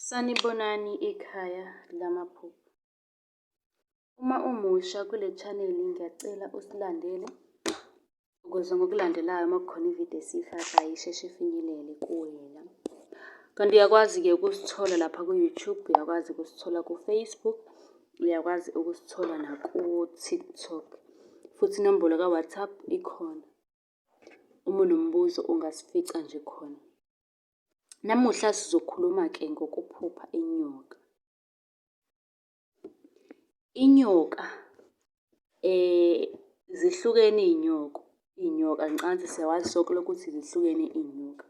Sanibonani ekhaya lamaphupho. Uma umusha kule chaneli ngiyacela usilandele ukuze ngokulandelayo uma kukhona ividiyo esiyifakayo isheshe ifinyelele kuwena. Kanti uyakwazi-ke ukusithola lapha ku-YouTube, uyakwazi ukusithola ku-Facebook, uyakwazi ukusithola naku-TikTok. Futhi inombolo ka-WhatsApp ikhona. Uma unombuzo ungasifica nje khona. Namuhla sizokhuluma-ke ngokuphupha inyoka. Inyoka, zihlukene iy'nyoka ngicansi siyawazi sonke lokho ukuthi zihlukene iy'nyoka.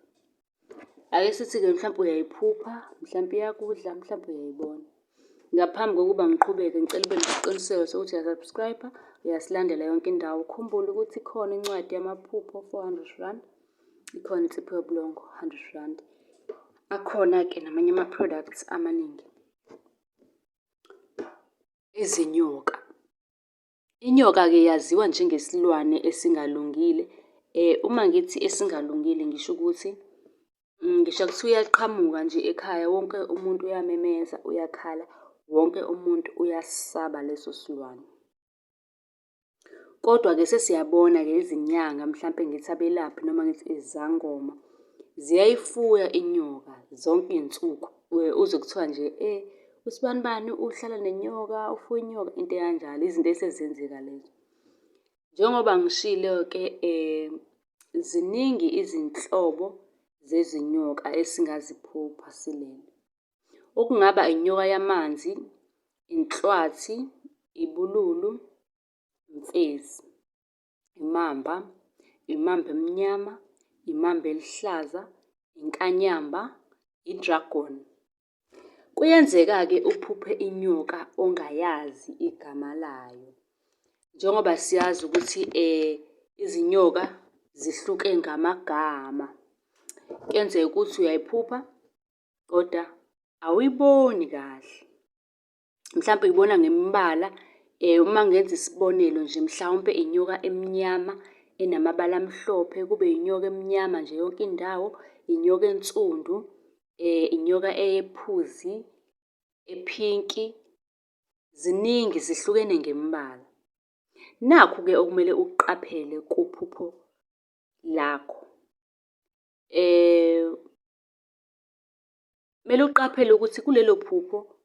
Ake sithi-ke mhlampe uyayiphupha, mhlampe iyakudla, mhlampe uyayibona. Ngaphambi kokuba ngiqhubeke ngicela ube nesiqiniseko sokuthi uya-subscribe-a, uyasilandela yonke indawo. Ukhumbule ukuthi ikhona incwadi yamaphupho, 400 Rand. Ikhona insipho yobulongo, 100 Rand. Akhona-ke namanye ama-products amaningi. Izinyoka. Inyoka-ke yaziwa njengesilwane esingalungile. Uma ngithi esingalungile ngisho ukuthi, ngisho kuthiwa uyaqhamuka nje ekhaya wonke umuntu uyamemeza, uyakhala, wonke umuntu uyasaba leso silwane. Kodwa-ke sesiyabona-ke izinyanga, mhlampe ngithi abelaphi noma ngithi izangoma, ziyayifuya inyoka zonke iy'nsuku. Uzwe kuthiwa nje usibanibani uhlala nenyoka, ufuye inyoka, into ekanjalo, izinto esezenzeka lezo. Njengoba ngishilo-ke, ziningi izinhlobo zezinyoka esingaziphupha silele. Okungaba inyoka yamanzi, inhlwathi, ibululu, imfezi, imamba, imamba emnyama, imamba elihlaza, inkanyamba, i-dragon. Kuyenzeka-ke uphuphe inyoka ongayazi igama layo. Njengoba siyazi ukuthi izinyoka zihluke ngamagama. Kuyenzeka ukuthi uyayiphupha kodwa awuyiboni kahle. Mhlampe uyibona ngembala, uma ngenza isibonelo nje, mhlawumpe inyoka emnyama enamabala amhlophe, kube inyoka emnyama nje yonke indawo, inyoka ensundu, inyoka eyephuzi, ephinki. Ziningi, zihlukene ngembala. Nakhu-ke okumele ukuqaphele kuphupho lakho. Kumele uqaphele ukuthi kulelo phupho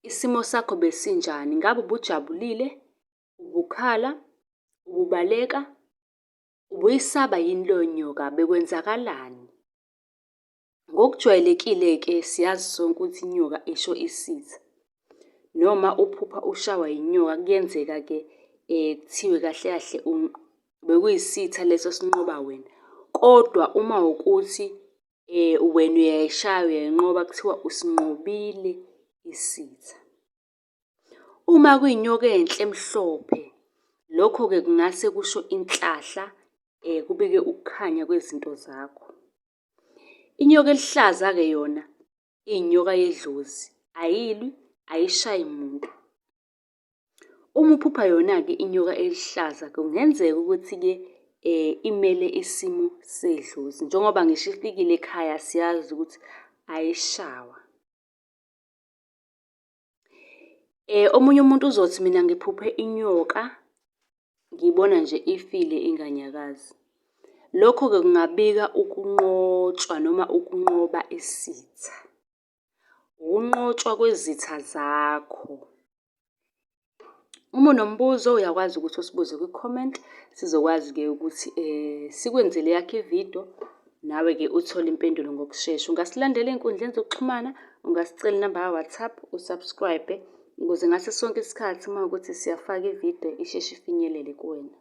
isimo sakho besinjani. Ngabe ubujabulile, ubukhala, ububaleka, ubuyisaba yini leyo nyoka, bekwenzakalani? Ngokujwayelekile-ke siyazi sonke ukuthi inyoka isho isitha. Noma uphupha ushawa inyoka kuyenzeka-ke kuthiwe kahle kahle bekuyisitha leso sinqoba wena. Kodwa uma wukuthi wena uyayishaya, uyayinqoba, kuthiwa usinqobile isitha. Uma kuyinyoka enhle emhlophe, lokho-ke kungase kusho inhlahla, kubike ukukhanya kwezinto zakho. Inyoka elihlaza-ke yona iyinyoka yedlozi, ayilwi, ayishayi muntu. Uma uphupha yona-ke inyoka elihlaza, kungenzeka ukuthi-ke imele isimo sedlozi. Njengoba ngisho ifikile ekhaya siyazi ukuthi ayishawa. Omunye umuntu uzothi mina ngiphuphe inyoka, ngibona nje ifile inganyakazi. Lokho-ke kungabika ukunqotshwa noma ukunqoba isitha. Ukunqotshwa kwezitha zakho. Uma unombuzo uyakwazi ukuthi usibuze kwi-comment. Sizokwazi-ke ukuthi sikwenzele eyakho ividiyo, nawe-ke uthole impendulo ngokushesha. Ungasilandela ey'nkundleni zokuxhumana, ungasicela inamba ka-WhatsApp, usubscribe ukuze ngaso sonke isikhathi uma kuwukuthi siyafaka ividiyo isheshe ifinyelele kuwena.